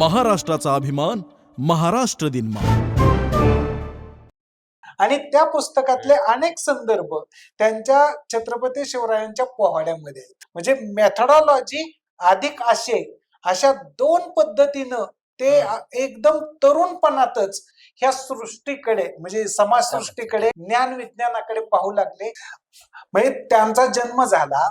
महाराष्ट्राचा अभिमान, महाराष्ट्र दिनमा. आणि त्या पुस्तकातले अनेक संदर्भ त्यांच्या छत्रपती शिवरायांच्या पोवाड्यामध्ये आहेत. म्हणजे मेथडॉलॉजी अधिक आशय अशा दोन पद्धतीनं ते एकदम तरुणपणातच ह्या सृष्टीकडे म्हणजे समाजसृष्टीकडे ज्ञान विज्ञानाकडे पाहू लागले. म्हणजे त्यांचा जन्म झाला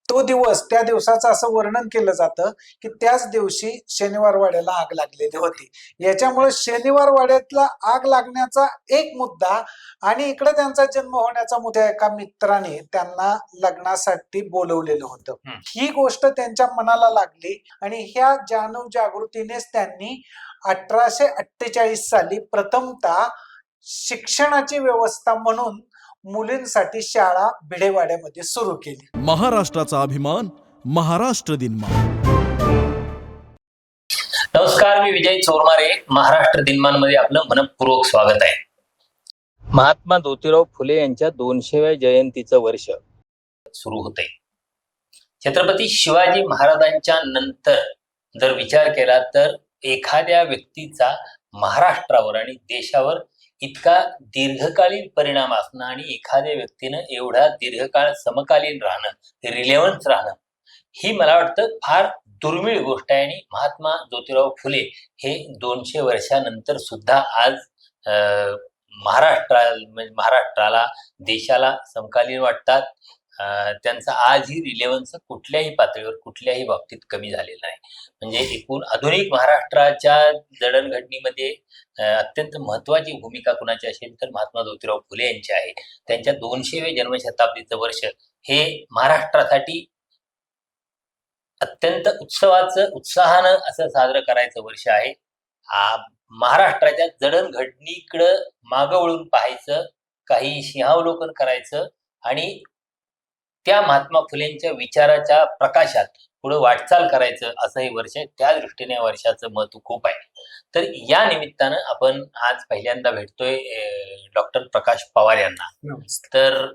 तो दिवस, त्या दिवसाचं असं वर्णन केलं जातं की त्याच दिवशी शनिवार वाड्याला आग लागलेली होती. याच्यामुळे शनिवार वाड्यातला आग लागण्याचा एक मुद्दा आणि इकडे त्यांचा जन्म होण्याचा मुद्दा, एका मित्राने त्यांना लग्नासाठी बोलवलेलं होतं. ही गोष्ट त्यांच्या मनाला लागली आणि ह्या जाणीव जागृतीनेच त्यांनी 1848 साली प्रथमतः शिक्षणाची व्यवस्था म्हणून मुलींसाठी शाळा भिडेवाड्यामध्ये सुरू केली. महाराष्ट्राचा अभिमान, महाराष्ट्र दिनमा. नमस्कार, मी विजय चोरमारे. महाराष्ट्र दिनमानमध्ये आपलं मनपूर्वक स्वागत आहे. महात्मा ज्योतिराव फुले यांच्या 200व्या जयंतीचं वर्ष सुरू होते. छत्रपती शिवाजी महाराजांच्या नंतर जर विचार केला तर एखाद्या व्यक्तीचा महाराष्ट्रावर आणि देशावर इतका दीर्घकालीन परिणाम असणं आणि एखाद्या व्यक्तीनं एवढा दीर्घकाळ समकालीन राहणं, रिलेव्हन्स राहणं, ही मला वाटतं फार दुर्मिळ गोष्ट आहे. आणि महात्मा ज्योतिराव फुले हे 200 वर्षानंतर सुद्धा आज महाराष्ट्राला, देशाला समकालीन वाटतात. त्यांचा आजही रिलेव्हन्स कुठल्याही पातळीवर, कुठल्याही बाबतीत कमी झालेला आहे. म्हणजे एकूण आधुनिक महाराष्ट्राच्या जडणघडणीमध्ये अत्यंत महत्वाची भूमिका कुणाची असेल तर महात्मा ज्योतिराव फुले यांची आहे. त्यांच्या 200व्या जन्मशताब्दीचं वर्ष हे महाराष्ट्रासाठी अत्यंत उत्साहानं असं साजरं करायचं वर्ष आहे. महाराष्ट्राच्या जडणघडणीकडं मागं वळून पाहायचं, काही सिंहावलोकन करायचं आणि त्या महात्मा फुलेंच्या विचाराच्या प्रकाशात पुढे वाटचाल करायचं असं हे वर्ष आहे. त्या दृष्टीने या वर्षाचं महत्व खूप आहे. तर या निमित्तानं आपण आज पहिल्यांदा भेटतोय डॉक्टर प्रकाश पवार यांना. तर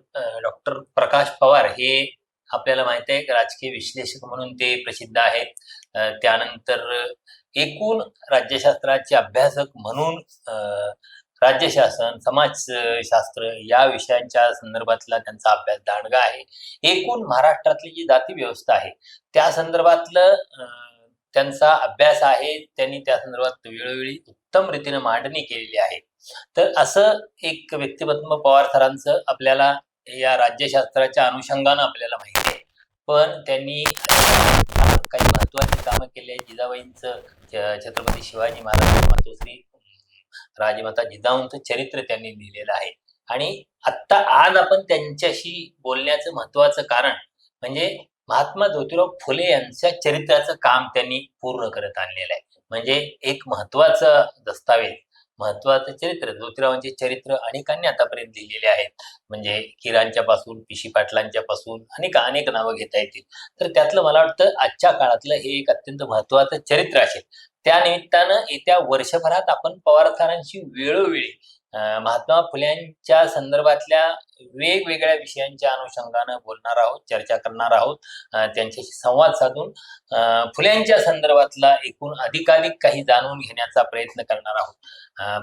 डॉक्टर प्रकाश पवार हे आपल्याला माहिती आहे, राजकीय विश्लेषक म्हणून ते प्रसिद्ध आहेत. त्यानंतर एकूण राज्यशास्त्राचे अभ्यासक म्हणून राज्यशासन, समाजशास्त्र या विषयांच्या संदर्भातला त्यांचा अभ्यास दांडगा आहे. एकूण महाराष्ट्रातली जी जाती व्यवस्था आहे त्या संदर्भातलं त्यांचा अभ्यास आहे. त्यांनी त्या संदर्भात वेळोवेळी उत्तम रीतीने मांडणी केलेली आहे. तर असं एक व्यक्तिमत्व पवार सरांचं आपल्याला या राज्यशास्त्राच्या अनुषंगानं आपल्याला माहिती आहे. पण त्यांनी काही महत्वाची कामं केली आहेत. जिजाबाईंचं, छत्रपती शिवाजी महाराज मातोश्री राजमाता जिजाऊंचं चरित्र त्यांनी लिहिलेलं आहे. आणि आत्ता आज आपण त्यांच्याशी बोलण्याचं महत्वाचं कारण म्हणजे महात्मा ज्योतिराव फुले यांच्या चरित्राचं काम त्यांनी पूर्ण करत आणलेलं आहे. म्हणजे एक महत्वाचं दस्तावेज, महत्वाचं चरित्र. ज्योतिरावांचे चरित्र अनेकांनी आतापर्यंत लिहिलेले आहेत. म्हणजे किरांच्या पासून, पिशी पाटलांच्या पासून अनेक नावं घेता येतील. तर त्यातलं मला वाटतं आजच्या काळातलं हे एक अत्यंत महत्वाचं चरित्र असेल. त्या निमित्तानं येत्या वर्षभरात आपण पवार सरांशी वेळोवेळी महात्मा फुल्यांच्या संदर्भातल्या वेगवेगळ्या विषयांच्या अनुषंगानं बोलणार आहोत, चर्चा करणार आहोत, त्यांच्याशी संवाद साधून फुल्यांच्या संदर्भातला एकूण अधिकाधिक काही जाणून घेण्याचा प्रयत्न करणार आहोत.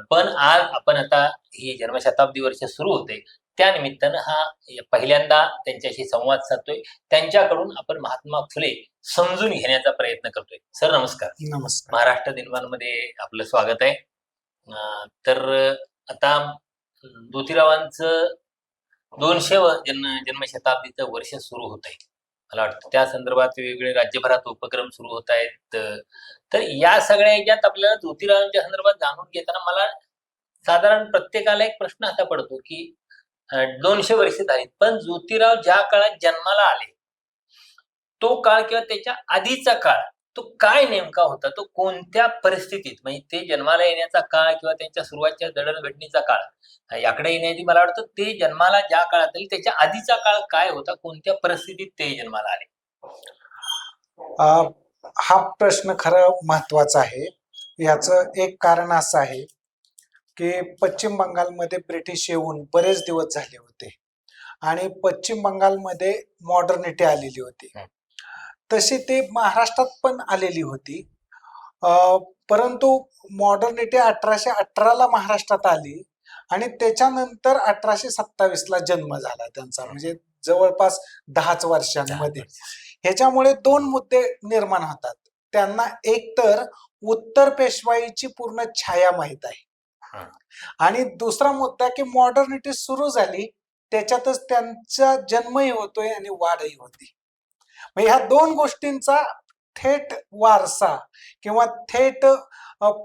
पण आज आपण आता ही जन्मशताब्दी वर्ष सुरू होते, त्या निमित्तानं हा पहिल्यांदा त्यांच्याशी संवाद साधतोय. त्यांच्याकडून आपण महात्मा फुले समजून घेण्याचा प्रयत्न करतोय. सर नमस्कार. नमस्कार. महाराष्ट्र दिनमानमध्ये आपलं स्वागत आहे. तर आता ज्योतिरावांचं 200व जन्मशताब्दीचं वर्ष सुरू होत आहे. मला वाटतं त्या संदर्भात वेगवेगळे राज्यभरात उपक्रम सुरू होत आहेत. तर या सगळ्या याच्यात आपल्याला ज्योतिरावांच्या संदर्भात जाणून घेताना मला साधारण प्रत्येकाला एक प्रश्न असा पडतो की 200 वर्ष झाली, पण ज्योतिराव ज्या काळात जन्माला आले तो काळ किंवा त्याच्या आधीचा काळ तो काय नेमका होता, तो कोणत्या परिस्थितीत, म्हणजे ते जन्माला येण्याचा काळ किंवा त्यांच्या सुरुवातच्या जडणघडणीचा काळ याकडे येण्याआधी मला वाटतं ते जन्माला ज्या काळात आले त्याच्या आधीचा काळ काय होता, कोणत्या परिस्थितीत ते जन्माला आले? हा प्रश्न खरं महत्वाचा आहे. याचं एक कारण असं आहे की पश्चिम बंगालमध्ये ब्रिटिश येऊन बरेच दिवस झाले होते आणि पश्चिम बंगालमध्ये मॉडर्निटी आलेली होती. तशी ते महाराष्ट्रात पण आलेली होती. परंतु मॉडर्निटी 1818ला महाराष्ट्रात आली आणि त्याच्यानंतर 1827ला जन्म झाला त्यांचा, म्हणजे जवळपास 10 वर्षांमध्ये. ह्याच्यामुळे 2 मुद्दे निर्माण होतात. त्यांना एकतर उत्तर पेशवाईची पूर्ण छाया माहित आहे आणि दुसरा मुद्दा की मॉडर्निटी सुरू झाली त्याच्यातच त्यांचा जन्मही होतोय आणि वाढही होती. मग ह्या 2 गोष्टींचा थेट वारसा किंवा थेट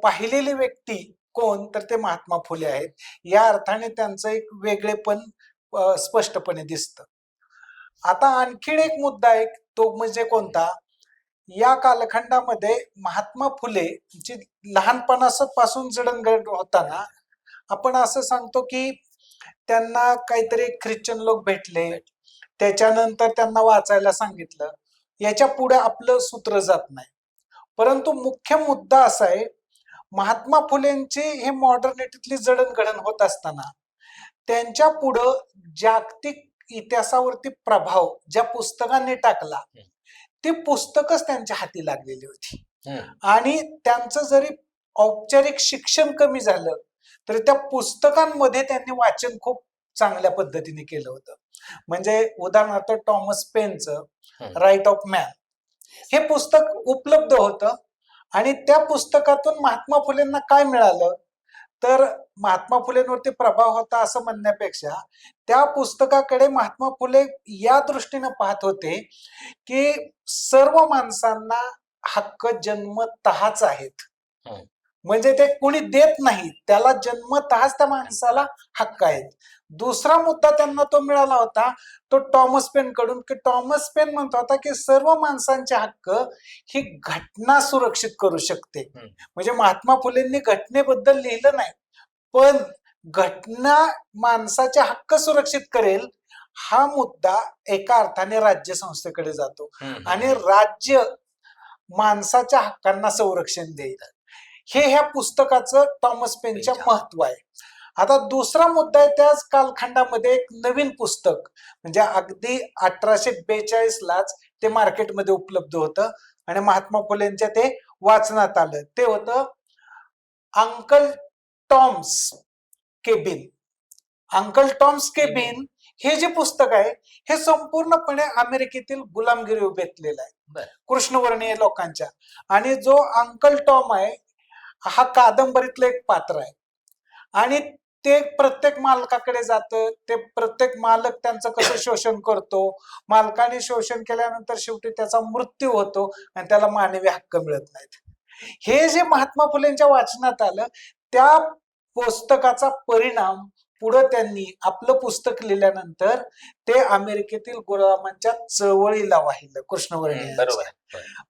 पाहिलेली व्यक्ती कोण, तर ते महात्मा फुले आहेत. या अर्थाने त्यांचं एक वेगळेपण स्पष्टपणे दिसतं. आता आणखीन एक मुद्दा आहे, तो म्हणजे कोणता, या कालखंडामध्ये महात्मा फुले जी लहानपणापासून जडणघडण होताना आपण असं सांगतो की त्यांना काहीतरी ख्रिश्चन लोक भेटले, त्याच्यानंतर त्यांना वाचायला सांगितलं, याच्या पुढे आपलं सूत्र जात नाही. परंतु मुख्य मुद्दा असा आहे, महात्मा फुलेंची हे मॉडर्निटीतली जडणघडण होत असताना त्यांच्या पुढं जागतिक इतिहासावरती प्रभाव ज्या पुस्तकांनी टाकला ती पुस्तकच त्यांच्या हाती लागलेली होती. आणि त्यांचं जरी औपचारिक शिक्षण कमी झालं तरी त्या पुस्तकांमध्ये त्यांनी वाचन खूप चांगल्या पद्धतीने केलं होतं. म्हणजे उदाहरणार्थ टॉमस पेनचं राईट ऑफ मॅन हे पुस्तक उपलब्ध होतं आणि त्या पुस्तकातून महात्मा फुलेंना काय मिळालं, तर महात्मा फुलेंवरती प्रभाव होता असं म्हणण्यापेक्षा त्या पुस्तकाकडे महात्मा फुले या दृष्टीने पाहत होते की सर्व माणसांना हक्क जन्मतःच आहेत, म्हणजे ते कोणी देत नाही, त्याला जन्मतःच त्या माणसाला हक्क आहेत. दुसरा मुद्दा त्यांना तो मिळाला होता तो टॉमस पेन कडून, की टॉमस पेन म्हणतो होता की सर्व माणसांचे हक्क ही घटना सुरक्षित करू शकते. म्हणजे महात्मा फुलेंनी घटनेबद्दल लिहिलं नाही, पण घटना माणसाचे हक्क सुरक्षित करेल हा मुद्दा एका अर्थाने राज्य संस्थेकडे जातो आणि राज्य माणसाच्या हक्कांना संरक्षण देईल. हे ह्या पुस्तकाचं टॉमस पेनच्या महत्व आहे. आता दुसरा मुद्दा आहे, त्याच कालखंडामध्ये एक नवीन पुस्तक म्हणजे अगदी 1842लाच ते मार्केटमध्ये उपलब्ध होतं आणि महात्मा फुलेंच्या ते वाचनात आलं. ते होतं uncle Tom's cabin. Uncle Tom's cabin हे जे पुस्तक आहे हे संपूर्णपणे अमेरिकेतील गुलामगिरी बेतलेलं आहे कृष्णवर्णीय लोकांच्या. आणि जो अंकल टॉम आहे हा कादंबरीतलं एक पात्र आहे आणि ते प्रत्येक मालकाकडे जातं, ते प्रत्येक मालक त्यांचं कसं शोषण करतो, मालकाने शोषण केल्यानंतर शेवटी त्याचा मृत्यू होतो आणि त्याला मानवी हक्क मिळत नाहीत. हे जे महात्मा फुलेंच्या वाचनात आलं त्या पुस्तकाचा परिणाम पुढे त्यांनी आपलं पुस्तक लिहिल्यानंतर ते अमेरिकेतील गुलामांच्या चळवळीला वाहिलं कृष्णवर्णीय.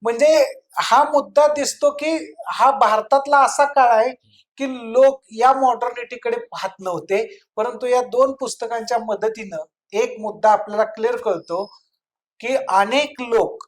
म्हणजे हा मुद्दा दिसतो की हा भारतातला असा काळ आहे की लोक या मॉडर्निटीकडे पाहत नव्हते, परंतु या 2 पुस्तकांच्या मदतीनं एक मुद्दा आपल्याला क्लिअर कळतो की अनेक लोक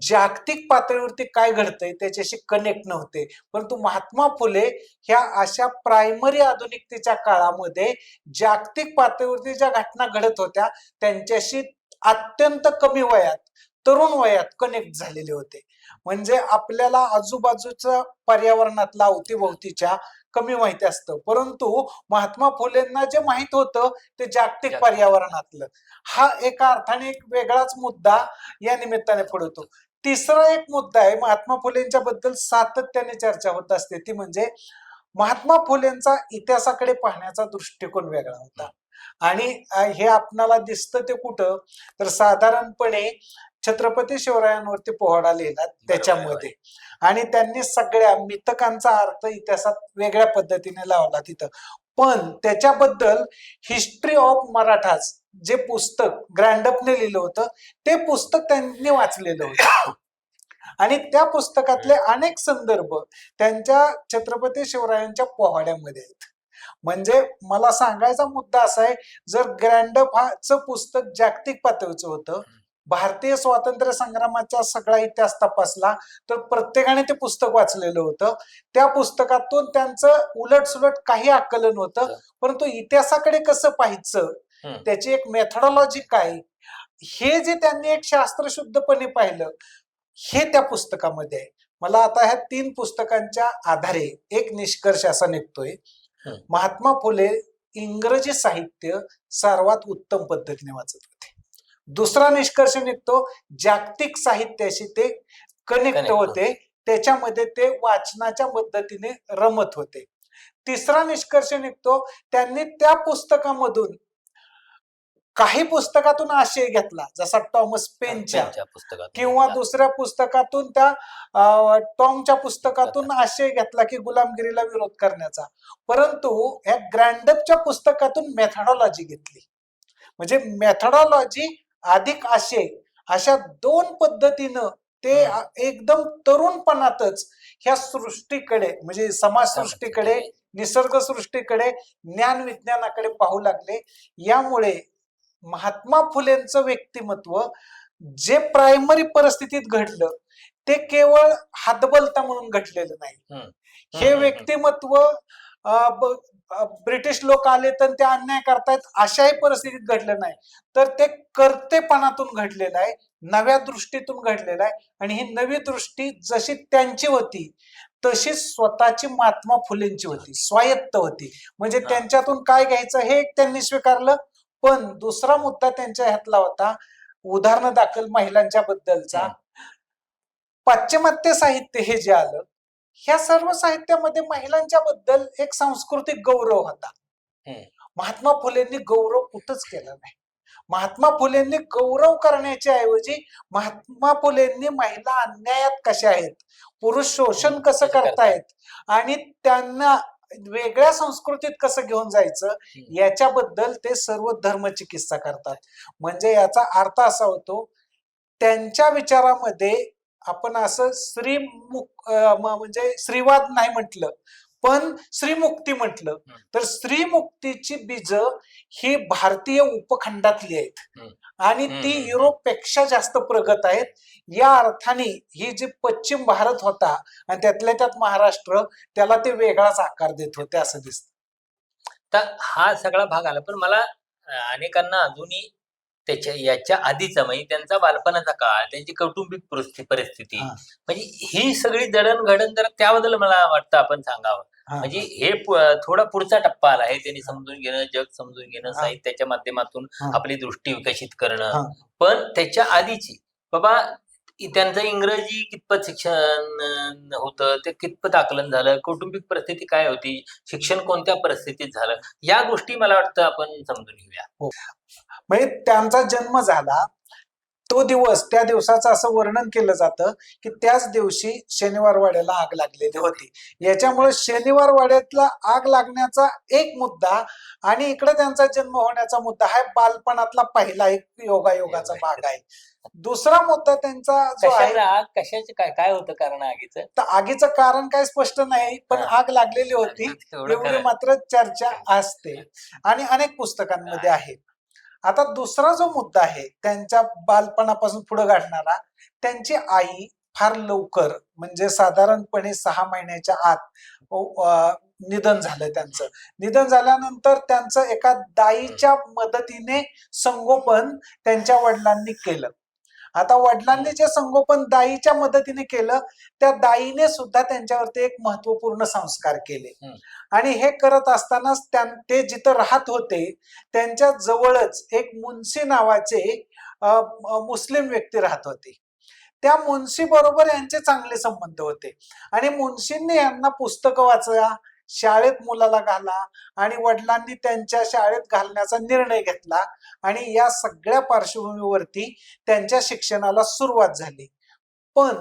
जागतिक पातळीवरती काय घडतंय त्याच्याशी कनेक्ट नव्हते, परंतु महात्मा फुले ह्या अशा प्रायमरी आधुनिकतेच्या काळामध्ये जागतिक पातळीवरती ज्या घटना घडत होत्या त्यांच्याशी अत्यंत कमी वयात, तरुण वयात कनेक्ट झालेले होते. म्हणजे आपल्याला आजूबाजूच्या पर्यावरणातला अवतीभोवतीच्या कमी माहिती असतं, परंतु महात्मा फुलेंना जे माहित होतं ते जागतिक पर्यावरणातलं. हा एका अर्थाने एक वेगळाच मुद्दा या निमित्ताने पडतो. तिसरा एक मुद्दा आहे, महात्मा फुलेंच्या बद्दल सातत्याने चर्चा होत असते, ती म्हणजे महात्मा फुलेंचा इतिहासाकडे पाहण्याचा दृष्टिकोन वेगळा होता. आणि हे आपणाला दिसतं ते कुठं, तर साधारणपणे छत्रपती शिवरायांवरती पोवाडा लिहिला त्याच्यामध्ये, आणि त्यांनी सगळ्या मितकांचा अर्थ इतिहासात वेगळ्या पद्धतीने लावला तिथं. पण त्याच्याबद्दल हिस्ट्री ऑफ मराठाज जे पुस्तक ग्रँडअपने लिहिलं होतं ते पुस्तक त्यांनी वाचलेलं होतं आणि त्या पुस्तकातले अनेक संदर्भ त्यांच्या छत्रपती शिवरायांच्या पोवाड्यामध्ये आहेत. म्हणजे मला सांगायचा मुद्दा असा आहे, जर ग्रँडअप हाचं पुस्तक जागतिक पातळीचं होतं, भारतीय स्वातंत्र्य संग्रामाचा सगळा इतिहास तपासला तर प्रत्येकाने ते पुस्तक वाचलेलं होतं. त्या पुस्तकातून त्यांचं उलटसुलट काही आकलन होतं, परंतु इतिहासाकडे कसं पाहायचं, त्याची एक मेथडॉलॉजी काय, हे जे त्यांनी एक शास्त्रशुद्धपणे पाहिलं हे त्या पुस्तकामध्ये आहे. मला आता ह्या 3 पुस्तकांच्या आधारे एक निष्कर्ष असा निघतोय, हं. महात्मा फुले इंग्रजी साहित्य सर्वात उत्तम पद्धतीने वाचत होते. दुसरा निष्कर्ष निघतो, जागतिक साहित्याशी ते कनेक्ट Connect होते, त्याच्यामध्ये ते वाचनाच्या पद्धतीने रमत होते. तिसरा निष्कर्ष निघतो, त्यांनी त्या पुस्तकामधून काही पुस्तकातून आशय घेतला, जसा टॉमस पेनच्या त्यांच्या पुस्तकात किंवा दुसऱ्या पुस्तकातून त्या टॉमच्या पुस्तकातून आशय घेतला की गुलामगिरीला विरोध करण्याचा. परंतु ह्या ग्रँडअपच्या पुस्तकातून मेथडॉलॉजी घेतली. म्हणजे मेथडॉलॉजी अधिक आशय अशा 2 पद्धतीनं ते एकदम तरुणपणातच ह्या सृष्टीकडे म्हणजे समाजसृष्टीकडे, निसर्गसृष्टीकडे, ज्ञान विज्ञानाकडे पाहू लागले. यामुळे महात्मा फुलेंचं व्यक्तिमत्व जे प्रायमरी परिस्थितीत घडलं ते केवळ हातबलता म्हणून घडलेलं नाही. हे व्यक्तिमत्व ब्रिटिश लोक आले तर ते अन्याय करतायत अशाही परिस्थितीत घडलं नाही, तर ते कर्तेपणातून घडलेलं आहे, नव्या दृष्टीतून घडलेलं आहे. आणि ही नवी दृष्टी जशी त्यांची होती तशी स्वतःची महात्मा फुलेंची होती, स्वायत्त होती. म्हणजे त्यांच्यातून काय घ्यायचं हे त्यांनी स्वीकारलं. पण दुसरा मुद्दा त्यांच्या ह्यातला होता, उदाहरण दाखल महिलांच्या बद्दलचा. पाश्चिमात्य साहित्य हे जे आलं, ह्या सर्व साहित्यामध्ये महिलांच्या बद्दल एक सांस्कृतिक गौरव होता. महात्मा फुलेंनी गौरव कुठंच केला नाही. महात्मा फुलेंनी गौरव करण्याच्या ऐवजी महात्मा फुलेंनी महिला अन्यायात कशा आहेत, पुरुष शोषण कसं करतायत आणि त्यांना वेगळ्या संस्कृतीत कसं घेऊन जायचं याच्याबद्दल ते सर्व धर्मचिकित्सा करतात. म्हणजे याचा अर्थ असा होतो, त्यांच्या विचारामध्ये आपण असं म्हणजे स्त्रीवाद नाही म्हटलं, पण स्त्रीमुक्ती म्हटलं तर स्त्रीमुक्तीची बीज ही भारतीय उपखंडातली आहेत आणि ती युरोपपेक्षा जास्त प्रगत आहेत. या अर्थाने ही जी पश्चिम भारत होता आणि त्यातल्या त्यात महाराष्ट्र, त्याला ते वेगळाच आकार देत होते असं दिसतं. तर हा सगळा भाग आला, पण मला अनेकांना अजूनही याच्या आधीचा म्हणजे त्यांचा बालपणाचा काळ, त्यांची कौटुंबिक परिस्थिती, म्हणजे ही सगळी जडणघडण जरा त्याबद्दल मला वाटतं आपण सांगावं. म्हणजे हे थोडा पुढचा टप्पा आला आहे, त्यांनी समजून घेणं, जग समजून घेणं, साहित्याच्या माध्यमातून आपली दृष्टी विकसित करणं. पण त्याच्या आधीची बाबा त्यांचं इंग्रजी कितपत शिक्षण होतं, ते कितपत आकलन झालं, कौटुंबिक परिस्थिती काय होती, शिक्षण कोणत्या परिस्थितीत झालं, या गोष्टी मला वाटतं आपण समजून घेऊया. म्हणजे त्यांचा जन्म झाला तो दिवस, त्या दिवसाचं असं वर्णन केलं जातं की त्याच दिवशी शनिवार वाड्याला आग लागलेली होती. याच्यामुळे शनिवार वाड्यातला आग लागण्याचा एक मुद्दा आणि इकडे त्यांचा जन्म होण्याचा मुद्दा हा बालपणातला पहिला एक योगायोगाचा भाग आहे. दुसरा मुद्दा त्यांचा जो आहे, कशाचे काय होतं कारण आगीचं, तर आगीचं कारण काय स्पष्ट नाही, पण आग लागलेली होती एवढी मात्र चर्चा असते आणि अनेक पुस्तकांमध्ये आहे. आता दुसरा जो मुद्दा आहे त्यांच्या बालपणापासून पुढे गाठणारा, त्यांची आई फार लवकर म्हणजे साधारणपणे 6 महिन्याच्या आत निधन झालं. त्यांचं निधन झाल्यानंतर त्यांचं एका दाईच्या मदतीने संगोपन त्यांच्या वडिलांनी केलं. आता वडिलांनी जे संगोपन दाईच्या मदतीने केलं, त्या दाईने सुद्धा त्यांच्यावरती एक महत्वपूर्ण संस्कार केले आणि हे करत असतानाच ते जिथं राहत होते त्यांच्या जवळच एक मुन्सी नावाचे मुस्लिम व्यक्ती राहत होते. त्या मुन्सी बरोबर यांचे चांगले संबंध होते आणि मुन्शींनी यांना पुस्तकं वाचा, शाळेत मुलाला घाला आणि वडिलांनी त्यांच्या शाळेत घालण्याचा निर्णय घेतला आणि या सगळ्या पार्श्वभूमीवरती त्यांच्या शिक्षणाला सुरुवात झाली. पण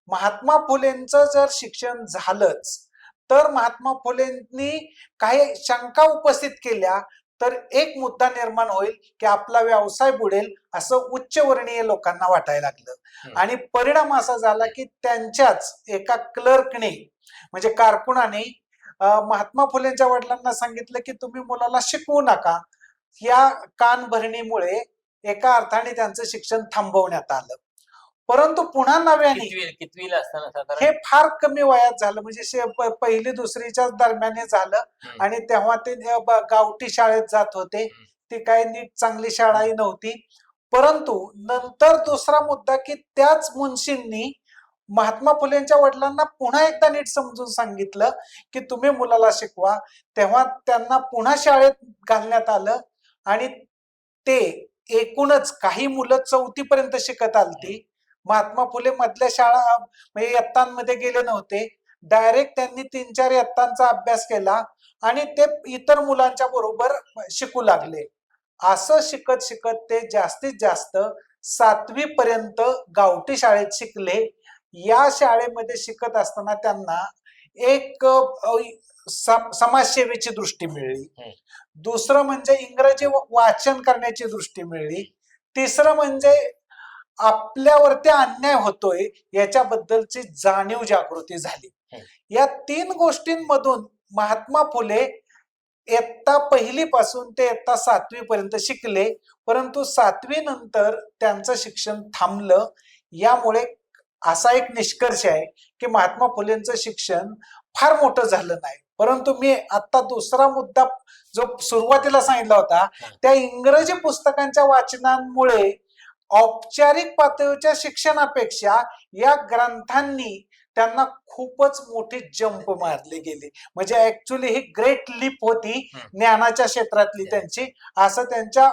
महात्मा फुलेंचं जर शिक्षण झालंच तर महात्मा फुलेंनी काही शंका उपस्थित केल्या तर एक मुद्दा निर्माण होईल की आपला व्यवसाय बुडेल असं उच्चवर्णीय लोकांना वाटायला लागलं आणि परिणाम असा झाला की त्यांच्याच एका क्लर्कने म्हणजे कारकुनाने महात्मा फुलेंच्या वडिलांना सांगितलं की तुम्ही मुलाला शिकवू नका. या कानभरणीमुळे एका अर्थाने त्यांचं शिक्षण थांबवण्यात आलं. परंतु पुन्हा नव्याने कितवीला असताना हे फार कमी वयात झालं, म्हणजे पहिली दुसरीच्या दरम्यान झालं आणि तेव्हा ते गावठी शाळेत जात होते. ती काही नीट चांगली शाळाही नव्हती. परंतु नंतर दुसरा मुद्दा की त्याच मुन्शींनी महात्मा फुलेंच्या वडिलांना पुन्हा एकदा नीट समजून सांगितलं की तुम्ही मुलाला शिकवा. तेव्हा त्यांना पुन्हा शाळेत घालण्यात आलं आणि ते एकूणच काही मुलं 4थी पर्यंत शिकत आलती. महात्मा फुले मधल्या शाळा म्हणजे इयत्तांमध्ये गेले नव्हते. डायरेक्ट त्यांनी 3-4 इयत्तांचा अभ्यास केला आणि ते इतर मुलांच्या बरोबर शिकू लागले. असं शिकत शिकत ते जास्तीत जास्त 7वी पर्यंत गावठी शाळेत शिकले. या शाळेमध्ये शिकत असताना त्यांना एक समाजसेवेची दृष्टी मिळली. दुसरं म्हणजे इंग्रजी वाचन करण्याची दृष्टी मिळली. तिसरं म्हणजे आपल्यावरती अन्याय होतोय याच्याबद्दलची जाणीव जागृती झाली. या 3 गोष्टींमधून महात्मा फुले इयत्ता 1ली पासून ते इयत्ता 7वी पर्यंत शिकले. परंतु 7वी नंतर त्यांचं शिक्षण थांबलं. यामुळे असा एक निष्कर्ष आहे की महात्मा फुलेंचं शिक्षण फार मोठं झालं नाही. परंतु मी आता दुसरा मुद्दा जो सुरुवातीला सांगितला होता, त्या इंग्रजी पुस्तकांच्या वाचनामुळे औपचारिक पातळीच्या शिक्षणापेक्षा या ग्रंथांनी त्यांना खूपच मोठी जंप मारली गेली. म्हणजे ऍक्च्युली ही ग्रेट लीप होती ज्ञानाच्या क्षेत्रातली त्यांची. असं त्यांच्या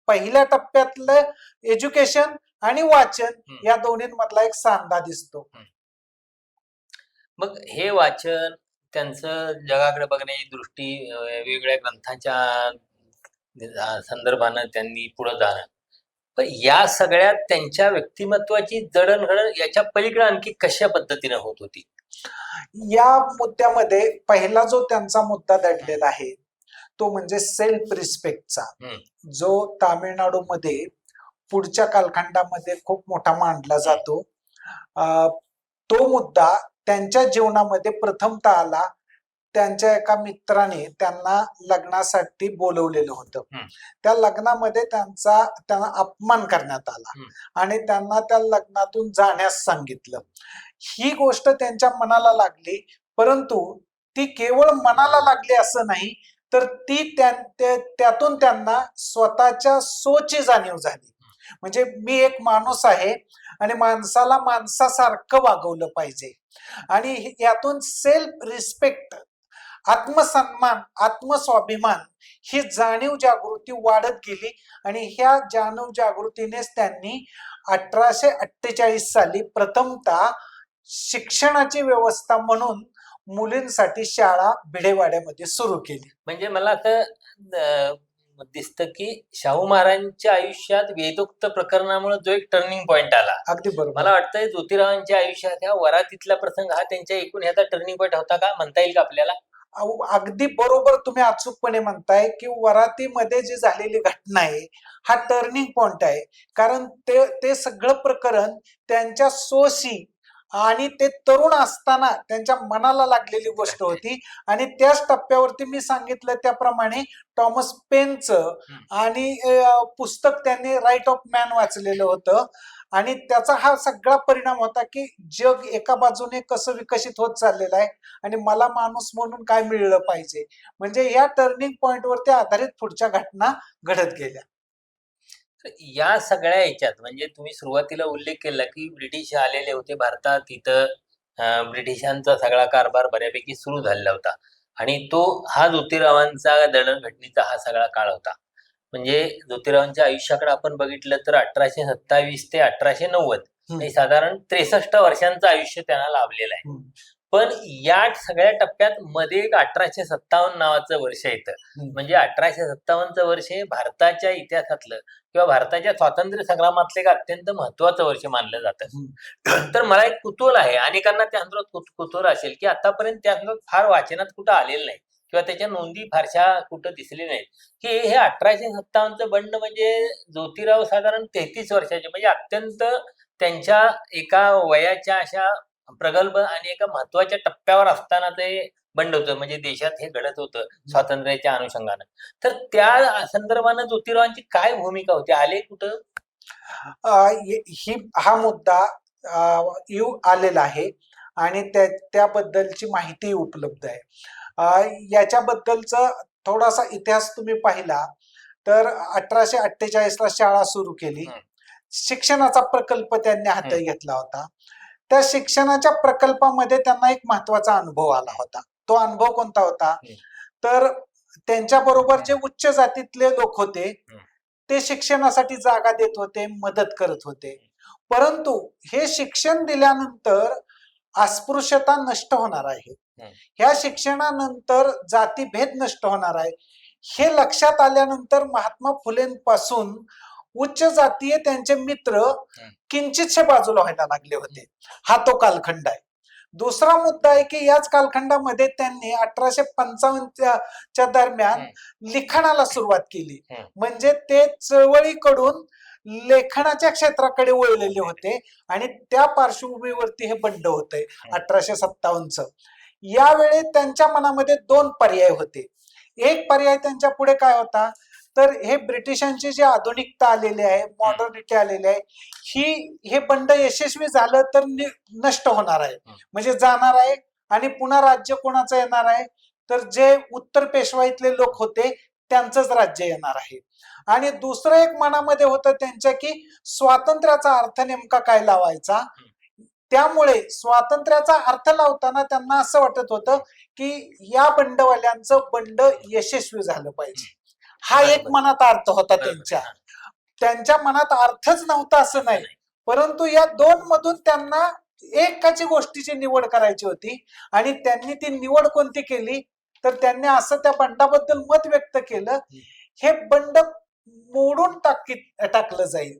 पहिल्या टप्प्यातलं एज्युकेशन आणि वाचन या दोन्हींमधला एक सांधा दिसतो. मग हे वाचन, त्यांचं जगाकडे बघण्याची दृष्टी, वेगवेगळ्या ग्रंथांच्या संदर्भानं त्यांनी पुढे जाणं, पण या सगळ्यात त्यांच्या व्यक्तिमत्वाची जडणघडण याच्या पलीकडे आणखी कशा पद्धतीने होत होती? या मुद्द्यामध्ये पहिला जो त्यांचा मुद्दा दडलेला आहे तो म्हणजे सेल्फ रिस्पेक्टचा, जो तामिळनाडूमध्ये पुढच्या कालखंडामध्ये खूप मोठा मांडला जातो. तो मुद्दा त्यांच्या जीवनामध्ये प्रथमतः आला. त्यांच्या एका मित्राने त्यांना लग्नासाठी बोलवलेलं होतं. त्या लग्नामध्ये त्यांना अपमान करण्यात आला आणि त्यांना त्या लग्नातून जाण्यास सांगितलं. ही गोष्ट त्यांच्या मनाला लागली. परंतु ती केवळ मनाला लागली असं नाही, तर ती त्यातून त्यांना स्वतःच्या सोची जाणीव झाली. म्हणजे मी एक माणूस आहे आणि माणसाला माणसासारखं वागवलं पाहिजे. आणि यातून सेल्फ रिस्पेक्ट, आत्मसन्मान, आत्मस्वाभिमान ही जाणीव जागृती वाढत गेली. आणि ह्या जाणीव जागृतीनेच त्यांनी 1848 साली प्रथमतः शिक्षणाची व्यवस्था म्हणून मुलींसाठी शाळा भिडेवाड्यामध्ये सुरू केली. म्हणजे मला असं दिसतं की शाहू महाराजांच्या आयुष्यात वेदोक्त प्रकरणामुळे जो एक टर्निंग पॉइंट आला, अगदी बरोबर. मला वाटतंय ज्योतिरावांच्या आयुष्यात ह्या वरातीतला प्रसंग हा त्यांच्या एकूण ह्याचा टर्निंग पॉइंट होता का, म्हणता येईल का आपल्याला? अगदी बरोबर तुम्ही अचूकपणे म्हणताय की वरातीमध्ये जी झालेली घटना आहे हा टर्निंग पॉइंट आहे. कारण ते सगळं प्रकरण त्यांच्या सोशी आणि ते तरुण असताना त्यांच्या मनाला लागलेली गोष्ट होती. आणि त्याच टप्प्यावरती मी सांगितलं त्याप्रमाणे टॉमस पेनचं आणि पुस्तक त्यांनी राईट ऑफ मॅन वाचलेलं होतं. आणि त्याचा हा सगळा परिणाम होता की जग एका बाजूने कसं विकसित होत चाललेलं आहे आणि मला माणूस म्हणून काय मिळलं पाहिजे. म्हणजे या टर्निंग पॉइंट वरती आधारित पुढच्या घटना घडत गेल्या. या सगळ्या ह्याच्यात म्हणजे तुम्ही सुरुवातीला उल्लेख केला की ब्रिटिश आलेले होते भारतात, तिथं ब्रिटिशांचा सगळा कारभार बऱ्यापैकी सुरू झालेला होता आणि हा ज्योतिरावांचा दळणघटनीचा हा सगळा काळ होता. म्हणजे ज्योतिरावांच्या आयुष्याकडे आपण बघितलं तर 1827 ते 1890 साधारण 63 वर्षांचं आयुष्य त्यांना लाभलेलं आहे. पण या सगळ्या टप्प्यात मध्ये एक 1857 नावाचं वर्ष येतं. म्हणजे 1857चं वर्ष हे भारताच्या इतिहासातलं किंवा भारताच्या स्वातंत्र्य संग्रामातलं एक अत्यंत महत्वाचं वर्ष मानलं जातं. तर मला एक कुतूहल आहे, अनेकांना त्या संदर्भात कुतूहल असेल की आतापर्यंत त्या संदर्भात फार वाचनात कुठं आलेलं नाही किंवा त्याच्या नोंदी फारशा कुठं दिसले नाहीत की हे 1857चं बंड म्हणजे ज्योतिराव साधारण 33 वर्षाचे, म्हणजे अत्यंत त्यांच्या एका वयाच्या अशा प्रगल्भ आणि एका महत्वाच्या टप्प्यावर असताना ते बंड होतं. म्हणजे देशात हे घडत होतं स्वातंत्र्याच्या अनुषंगानं. तर त्या संदर्भानं ज्योतिरावांची काय भूमिका होती, आले कुठं? हा मुद्दा आलेला आहे आणि त्याबद्दलची माहिती उपलब्ध आहे. याच्याबद्दलचा थोडासा इतिहास तुम्ही पाहिला तर 1848 ला शाळा सुरू केली. शिक्षणाचा प्रकल्प त्यांनी हाती घेतला होता. त्या शिक्षणाच्या प्रकल्पामध्ये त्यांना एक महत्वाचा अनुभव आला होता. तो अनुभव कोणता होता? तर त्यांच्या बरोबर जे उच्च जातीतले लोक होते ते शिक्षणासाठी जागा देत होते, मदत करत होते. परंतु हे शिक्षण दिल्यानंतर अस्पृश्यता नष्ट होणार आहे, ह्या शिक्षणानंतर जातीभेद नष्ट होणार आहे, हे लक्षात आल्यानंतर महात्मा फुलेंपासून उच्च जातीय त्यांचे मित्र किंचितशे बाजूला व्हायला लागले होते. हा तो कालखंड आहे. दुसरा मुद्दा आहे की याच कालखंडामध्ये त्यांनी 1855च्या दरम्यान लिखाणाला सुरुवात केली. म्हणजे ते चळवळीकडून लेखनाच्या क्षेत्राकडे वळलेले होते आणि त्या पार्श्वभूमीवरती हे बंड होते 1857च. यावेळी त्यांच्या मनामध्ये दोन पर्याय होते. एक पर्याय त्यांच्या पुढे काय होता, तर हे ब्रिटिशांची जी आधुनिकता आलेली आहे, मॉडर्निटी आलेली आहे, हे बंड यशस्वी झालं तर नष्ट होणार आहे, म्हणजे जाणार आहे आणि पुन्हा राज्य कोणाचं येणार आहे, तर जे उत्तर पेशवाईतले लोक होते त्यांचंच राज्य येणार आहे. आणि दुसरं एक मनामध्ये होतं त्यांच्या की स्वातंत्र्याचा अर्थ नेमका काय लावायचा. त्यामुळे स्वातंत्र्याचा अर्थ लावताना त्यांना असं वाटत होतं की या बंडवाल्यांचं बंड यशस्वी झालं पाहिजे. हा एक मनात अर्थ होता त्यांच्या मनात अर्थच नव्हता असं नाही, परंतु या दोन मधून त्यांना एकाची गोष्टीची निवड करायची होती. आणि त्यांनी ती निवड कोणती केली, तर त्यांनी असं त्या बंडाबद्दल मत व्यक्त केलं, हे बंड मोडून टाकलं जाईल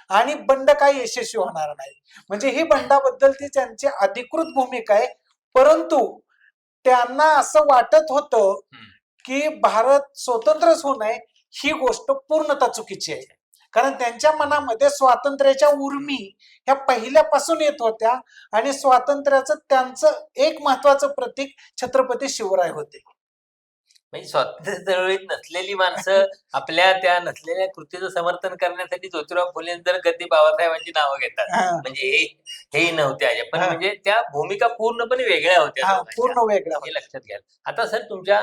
आणि बंड काही यशस्वी होणार नाही. म्हणजे ही बंडाबद्दल ती त्यांची अधिकृत भूमिका आहे. परंतु त्यांना असं वाटत होतं की भारत स्वतंत्रच होऊ नये, ही गोष्ट पूर्णतः चुकीची आहे. कारण त्यांच्या मनामध्ये स्वातंत्र्याच्या उर्मी ह्या पहिल्यापासून येत होत्या आणि स्वातंत्र्याचं त्यांचं एक महत्वाचं प्रतीक छत्रपती शिवराय होते. म्हणजे स्वातंत्र्य चळवळीत नसलेली माणसं आपल्या त्या नसलेल्या कृतीचं समर्थन करण्यासाठी ज्योतिराव फुले तर गद्दी बाबासाहेबांची नावं घेतात. म्हणजे हे नव्हते, पण म्हणजे त्या भूमिका पूर्णपणे वेगळ्या होत्या, पूर्ण वेगळ्या, हे लक्षात घ्या. आता सर तुमच्या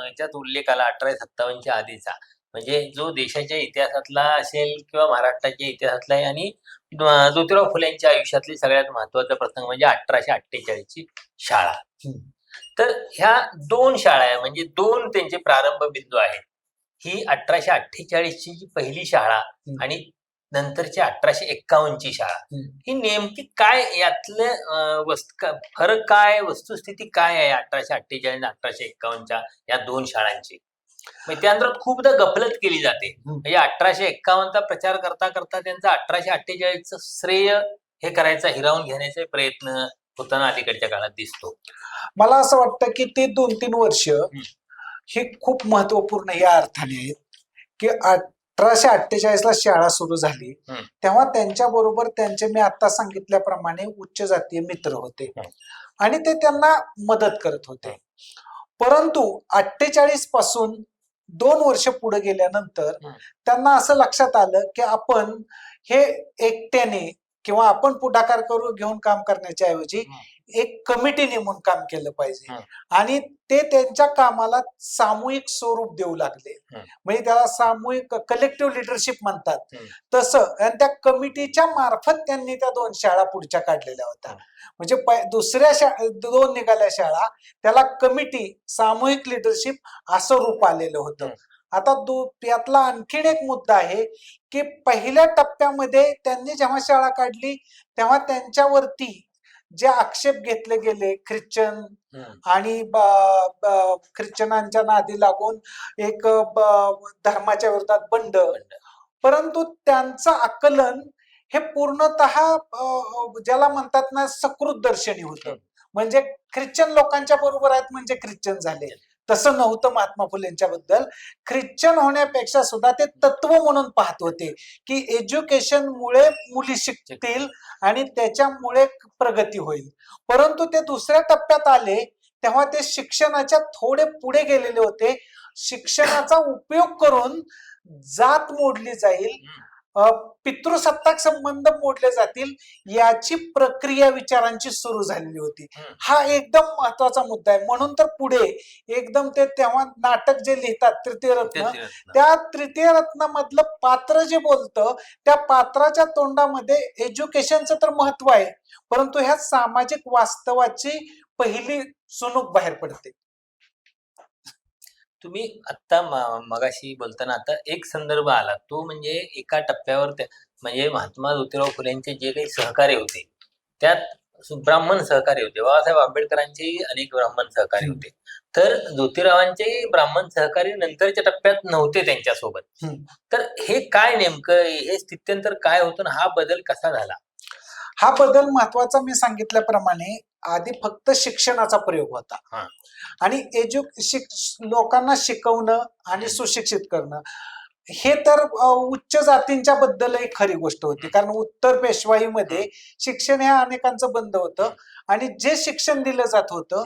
याच्यात उल्लेख आला 1857च्या आधीचा, म्हणजे जो देशाच्या इतिहासातला असेल किंवा महाराष्ट्राच्या इतिहासातला आहे, आणि ज्योतिराव फुलेंच्या आयुष्यातली सगळ्यात महत्वाचा प्रसंग म्हणजे 1848ची शाळा. तर ह्या दोन शाळा आहे, म्हणजे दोन त्यांचे प्रारंभ बिंदू आहेत. ही 1848ची जी पहिली शाळा आणि नंतरची 1851ची शाळा, ही नेमकी काय, यातलं फरक काय, वस्तुस्थिती काय आहे 1848 आणि 1851च्या या दोन शाळांची? म्हणजे त्यानंतर खूपदा गफलत केली जाते. म्हणजे 1851चा प्रचार करता करता त्यांचा 1848चं श्रेय हे करायचा, हिरावून घेण्याचे प्रयत्न होताना अलीकडच्या काळात दिसतो. मला असं वाटतं की ते 2-3 वर्ष हे खूप महत्वपूर्ण या अर्थाने आहेत की 1848ला शाळा सुरू झाली तेव्हा त्यांच्या बरोबर त्यांचे मी आता सांगितल्याप्रमाणे उच्च जातीय मित्र होते आणि ते त्यांना मदत करत होते. परंतु 48 पासून 2 वर्ष पुढे गेल्यानंतर त्यांना असं लक्षात आलं की आपण हे एकट्याने किंवा आपण पुढाकार घेऊन काम करण्याच्या ऐवजी एक कमिटी नेमून काम केलं पाहिजे. आणि ते त्यांच्या कामाला सामूहिक स्वरूप देऊ लागले, म्हणजे त्याला सामूहिक कलेक्टिव्ह लिडरशिप म्हणतात तसं. आणि त्या कमिटीच्या मार्फत त्यांनी त्या 2 शाळा पुढच्या काढलेल्या होत्या. म्हणजे दुसऱ्या 2 निघाल्या शाळा, त्याला कमिटी, सामूहिक लिडरशिप असं रूप आलेलं होतं. आता यातला आणखीन एक मुद्दा आहे की पहिल्या टप्प्यामध्ये त्यांनी जेव्हा शाळा काढली तेव्हा त्यांच्यावरती जे आक्षेप घेतले गेले, ख्रिश्चन आणि ख्रिश्चनांच्या नादी लागून एक धर्माच्या विरोधात बंड, परंतु त्यांचं आकलन हे पूर्णतः ज्याला म्हणतात ना सकृत दर्शनी होतं. म्हणजे ख्रिश्चन लोकांच्या बरोबर आहेत म्हणजे ख्रिश्चन झाले, तसं नव्हतं. महात्मा फुलेंच्या बद्दल ख्रिश्चन होण्यापेक्षा सुद्धा ते तत्व म्हणून पाहत होते की एज्युकेशन मुळे मुली शिकतील आणि त्याच्यामुळे प्रगती होईल. परंतु ते दुसऱ्या टप्प्यात आले तेव्हा ते शिक्षणाच्या थोडे पुढे गेलेले होते. शिक्षणाचा उपयोग करून जात मोडली जाईल, पितृसत्ताक संबंध मोडले जातील याची प्रक्रिया विचारांची सुरू झालेली होती. हा एकदम महत्वाचा मुद्दा आहे. म्हणून तर पुढे एकदम ते तेव्हा नाटक जे लिहितात तृतीय रत्न, त्या तृतीय रत्नामधलं पात्र जे बोलतं त्या पात्राच्या तोंडामध्ये एज्युकेशनचं तर महत्व आहे, परंतु ह्या सामाजिक वास्तवाची पहिली सुणूक बाहेर पडते. तुम्ही आता मगाशी बोलताना आता एक संदर्भ आला तो म्हणजे एका टप्प्यावर म्हणजे महात्मा ज्योतिराव फुलेंचे जे काही सहकारी होते त्यात ब्राह्मण सहकारी होते. बाबासाहेब आंबेडकरांचे अनेक ब्राह्मण सहकारी होते. तर ज्योतिरावांचे ब्राह्मण सहकारी नंतरच्या टप्प्यात नव्हते त्यांच्यासोबत. तर हे काय नेमकं हे स्थित्यंतर काय होतं आणि हा बदल कसा झाला? हा बदल महत्वाचा मी सांगितल्याप्रमाणे आधी फक्त शिक्षणाचा प्रयोग होता आणि लोकांना शिकवणं आणि सुशिक्षित करणं हे तर उच्च जातींच्या बद्दलही खरी गोष्ट होती, कारण उत्तर पेशवाईमध्ये शिक्षण हे अनेकांचं बंद होतं आणि जे शिक्षण दिलं जात होतं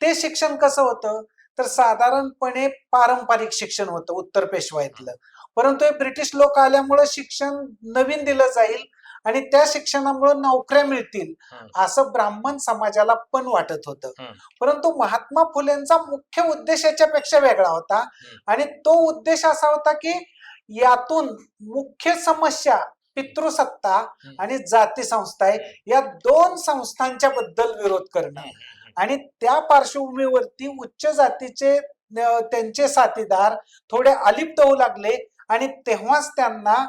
ते शिक्षण कसं होतं तर साधारणपणे पारंपरिक शिक्षण होतं उत्तर पेशवाईतलं. परंतु हे ब्रिटिश लोक आल्यामुळे शिक्षण नवीन दिलं जाईल आणि त्या शिक्षणामुळे नोकऱ्या मिळतील असं ब्राह्मण समाजाला पण वाटत होतं. परंतु महात्मा फुलेंचा मुख्य उद्देश याच्यापेक्षा वेगळा होता आणि तो उद्देश असा होता की यातून मुख्य समस्या पितृसत्ता आणि जाती संस्था आहे, या दोन संस्थांच्या बद्दल विरोध करणं आणि त्या पार्श्वभूमीवरती उच्च जातीचे त्यांचे साथीदार थोडे अलिप्त होऊ लागले आणि तेव्हाच त्यांना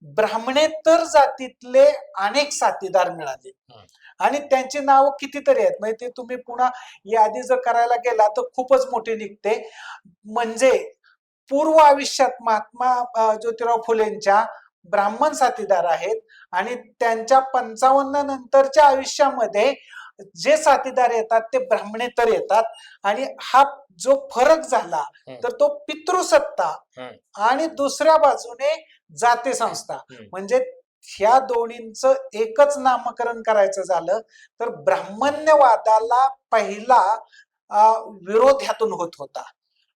ब्राह्मणेतर जातीतले अनेक साथीदार मिळाले आणि त्यांची नावं कितीतरी आहेत. म्हणजे ते तुम्ही पुन्हा यादी जर करायला गेला तर खूपच मोठी निघते. म्हणजे पूर्व आयुष्यात महात्मा ज्योतिराव फुलेंच्या ब्राह्मण साथीदार आहेत आणि त्यांच्या 55 नंतरच्या आयुष्यामध्ये जे साथीदार येतात ते ब्राह्मणेतर येतात आणि हा जो फरक झाला तर तो पितृसत्ता आणि दुसऱ्या बाजूने जाती संस्था, म्हणजे ह्या दोन्हींचं एकच नामकरण करायचं झालं तर ब्राह्मण्यवादाला पहिला विरोध ह्यातून होत होता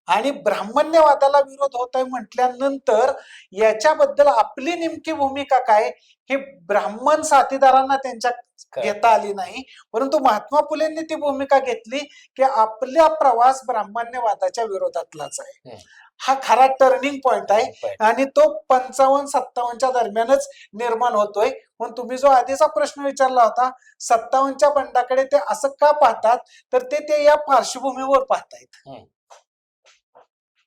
आणि ब्राह्मण्यवादाला विरोध होत आहे म्हटल्यानंतर याच्याबद्दल आपली नेमकी भूमिका काय हे ब्राह्मण साथीदारांना त्यांच्या घेता आली नाही, परंतु महात्मा फुलेंनी ती भूमिका घेतली की आपला प्रवास ब्राह्मण्यवादाच्या विरोधातलाच आहे. हा खरा टर्निंग पॉइंट आहे आणि तो 55-57च्या दरम्यानच निर्माण होतोय. पण तुम्ही जो आधीचा प्रश्न विचारला होता 57च्या बंडाकडे ते असं का पाहतात तर ते या पार्श्वभूमीवर पाहतायत.